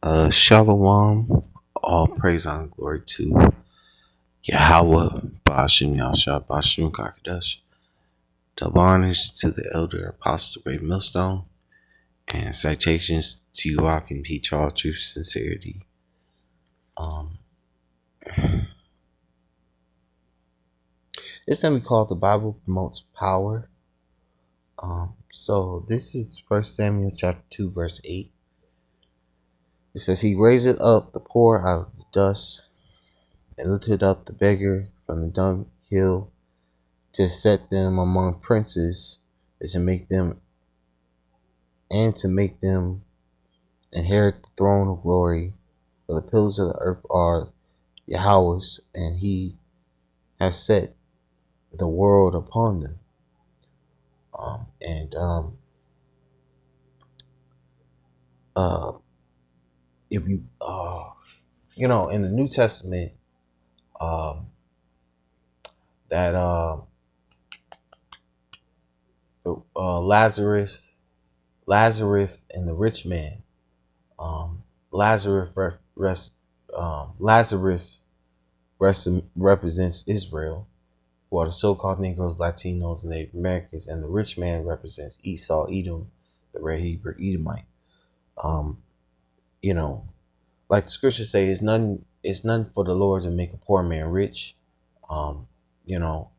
Shalom, all praise and glory to Yahweh, Bashim Yahshua, Bashim Kakadash. Double honors to the elder apostle Ray Millstone, and citations to you all can teach all truth, sincerity. Um, this time we call the Bible promotes power. So this is 1 Samuel chapter 2, verse 8. It says, "He raised up the poor out of the dust, and lifted up the beggar from the dunghill, to set them among princes, and to make them inherit the throne of glory. For the pillars of the earth are Yahweh's, and he has set the world upon them." And uh, if you in the New Testament, um, that Lazarus and the rich man. Lazarus Lazarus represents Israel, who are the so-called Negroes, Latinos, and Native Americans, and the rich man represents Esau, Edom, the red Hebrew Edomite. Um, you know, like the scriptures say, it's none for the Lord to make a poor man rich. Um, you know,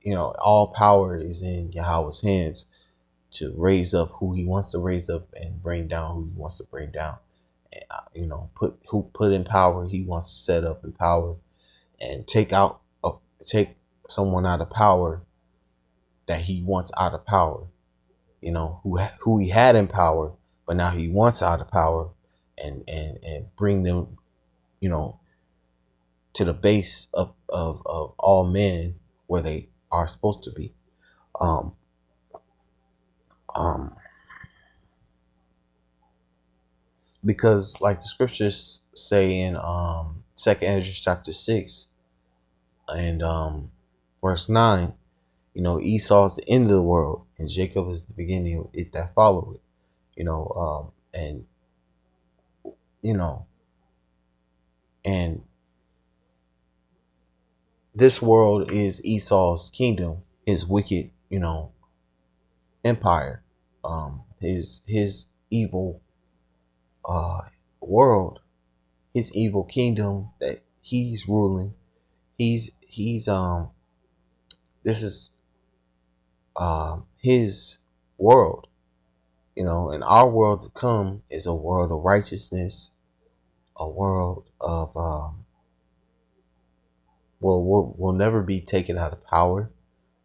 all power is in Yahweh's hands to raise up who He wants to raise up and bring down who He wants to bring down. And, put in power He wants to set up in power, and take someone out of power that He wants out of power. Who He had in power, but now He wants out of power, and bring them, you know, to the base of all men where they are supposed to be. Um, um, because like the scriptures say in 2 Ezra chapter 6 and verse 9, Esau is the end of the world and Jacob is the beginning of it that follow it. And you know and this world is Esau's kingdom, his wicked, empire, his evil uh world, his evil kingdom that he's ruling. He's This is his world, and our world to come is a world of righteousness, a world of we'll never be taken out of power.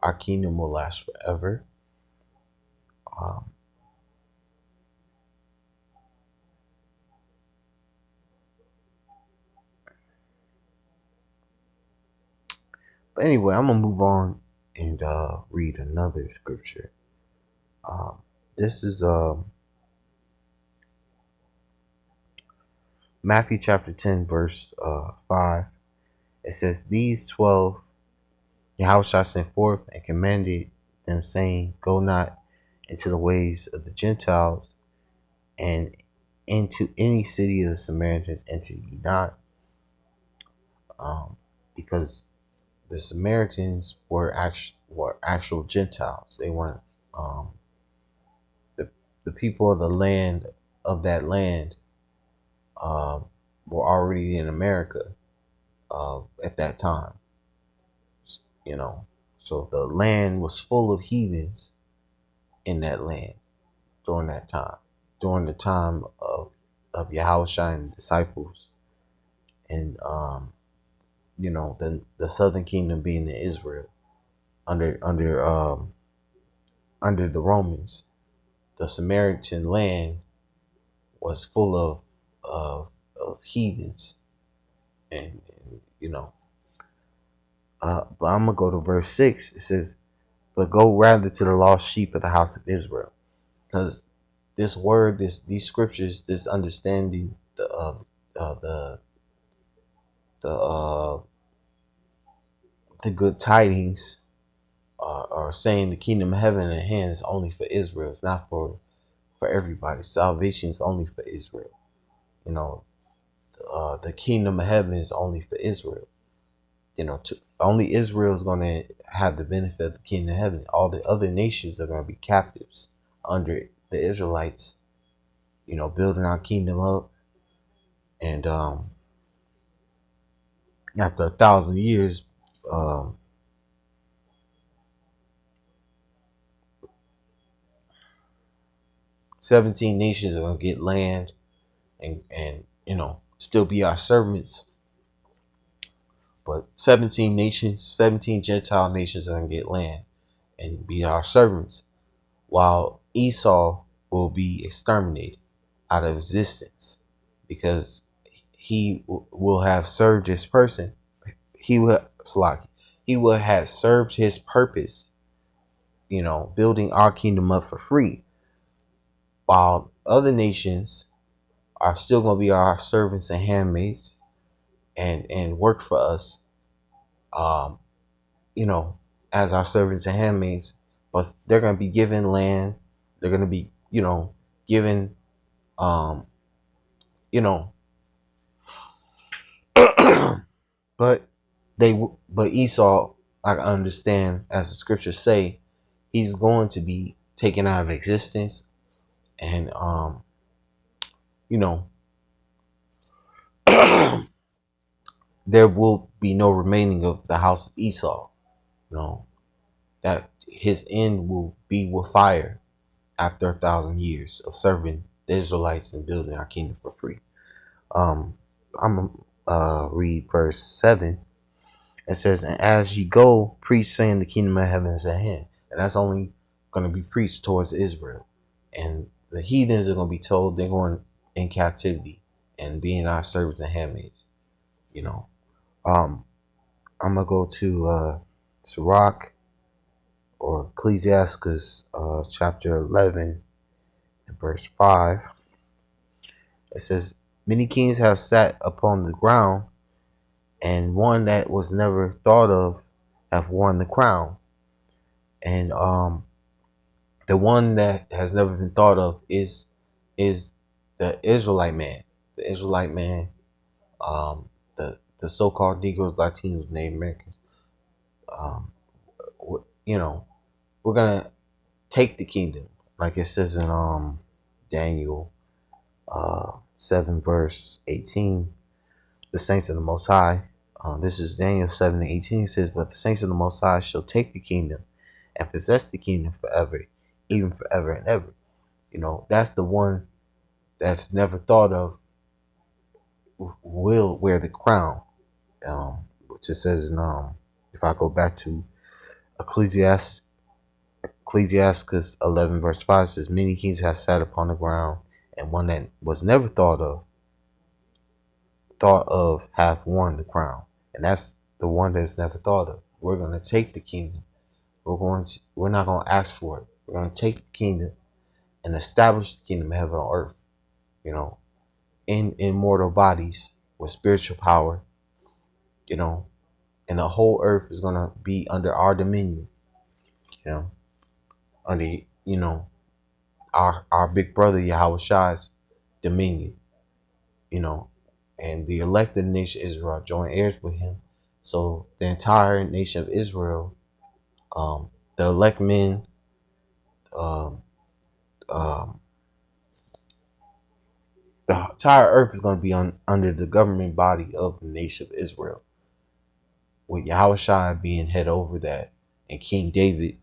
Our kingdom will last forever. Um, but anyway, I'm gonna move on and read another scripture. Um, this is Matthew chapter 10, verse 5. It says, "These 12 Yahushua sent forth and commanded them, saying, Go not into the ways of the Gentiles, and into any city of the Samaritans enter ye not." Because the Samaritans were actual Gentiles. They weren't um, the people of the land of that land um, were already in America at that time. You know, so the land was full of heathens in that land during that time, during the time of Yahushua and disciples, and the southern kingdom being in Israel under the Romans. The Samaritan land was full of heathens, and but I'm gonna go to verse 6. It says, "But go rather to the lost sheep of the house of Israel," because this word, these scriptures, this understanding uh, the the uh, the good tidings are saying the kingdom of heaven at hand is only for Israel. It's not for everybody. Salvation is only for Israel. You know, the kingdom of heaven is only for Israel. Only Israel is going to have the benefit of the kingdom of heaven. All the other nations are going to be captives under the Israelites. Building our kingdom up, and after 1,000 years, um, 17 nations are going to get land, and still be our servants. But 17 nations, 17 Gentile nations are going to get land and be our servants, while Esau will be exterminated out of existence, because he will have served his person. He will he will have served his purpose, building our kingdom up for free, while other nations are still going to be our servants and handmaids, and work for us, um, you know, as our servants and handmaids. But they're going to be given land. They're going to be, given, um, you know, but but Esau, I understand, as the scriptures say, he's going to be taken out of existence, and you know, there will be no remaining of the house of Esau. You know that his end will be with fire after 1,000 years of serving the Israelites and building our kingdom for free. I'm gonna read verse 7. It says, "And as ye go, preach, saying, the kingdom of heaven is at hand." And that's only going to be preached towards Israel. And the heathens are going to be told they're going in captivity and being our servants and handmaids. You know, um, I'm gonna go to Sirach, or Ecclesiastes, chapter 11 and verse 5. It says, "Many kings have sat upon the ground, and one that was never thought of have worn the crown." And the one that has never been thought of is the Israelite man. The Israelite man, the so-called Negroes, Latinos, Native Americans. Um, you know, we're gonna take the kingdom, like it says in Daniel 7 verse 18. The saints of the Most High. This is Daniel 7:18. It says, "But the saints of the Most High shall take the kingdom and possess the kingdom forever, even forever and ever." That's the one that's never thought of will wear the crown. Which it says in if I go back to Ecclesiastes, Ecclesiastes 11 verse 5, says, "Many kings have sat upon the ground, and one that was never thought of hath worn the crown." And that's the one that's never thought of. We're going to take the kingdom. We're not going to ask for it. We're going to take the kingdom and establish the kingdom of heaven on earth, you know, in immortal bodies with spiritual power, you know, and the whole earth is going to be under our dominion, you know, under, our big brother Yahweh Shai's dominion, you know, and the elected nation Israel join heirs with him. So the entire nation of Israel, the elect men, um, um, the entire earth is going to be under the government body of the nation of Israel, with Yahweh Shai being head over that, and King David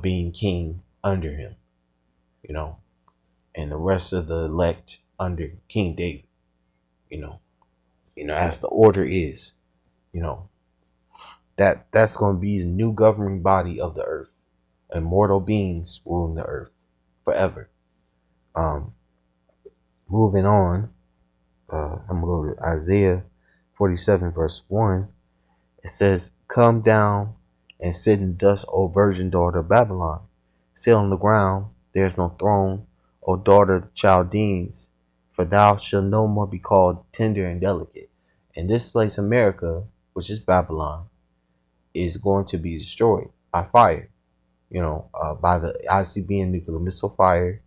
being king under him, you know, and the rest of the elect under King David, you know, as the order is, you know, that's going to be the new governing body of the earth. Immortal beings ruling the earth forever. Um, Moving on, I'm going to go to Isaiah 47 verse 1. It says, "Come down and sit in dust, O virgin daughter of Babylon. Sit on the ground, there is no throne, O daughter of the Chaldeans, for thou shalt no more be called tender and delicate." And this place, America, which is Babylon, is going to be destroyed by fire, by the ICBM nuclear missile fire.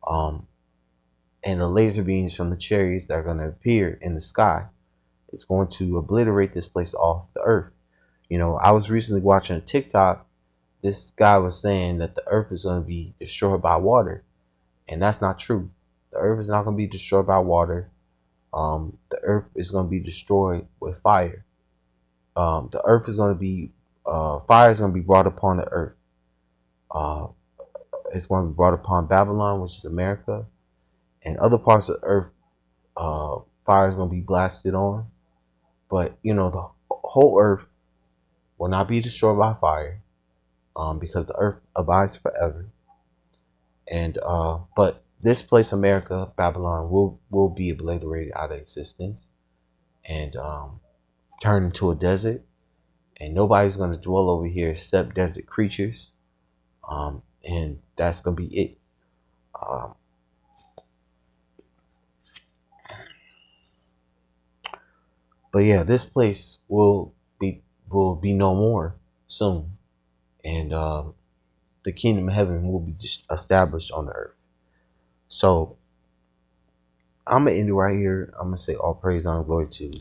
Um, and the laser beams from the chariots that are going to appear in the sky, it's going to obliterate this place off the earth. You know, I was recently watching a TikTok. This guy was saying that the earth is going to be destroyed by water, and that's not true. The earth is not going to be destroyed by water. The earth is going to be destroyed with fire. The earth is going to be fire is going to be brought upon the earth. Uh, it's going to be brought upon Babylon, which is America, and other parts of the earth. Fire is going to be blasted on, but you know the whole earth will not be destroyed by fire, because the earth abides forever. And but this place, America, Babylon, will be obliterated out of existence and turned into a desert, and nobody's going to dwell over here except desert creatures. And that's gonna be it. Um, but yeah, this place will be no more soon, and the kingdom of heaven will be established on the earth. So I'm gonna end it right here. I'm gonna say all praise and glory to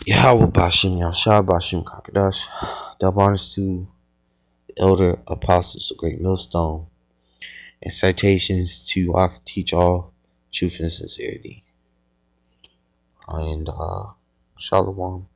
Yahweh Bashim Yahshua Bashim Kakadash. Double honors to the elder apostles of Great Millstone, and citations to I can teach all truth and sincerity. And Shalom.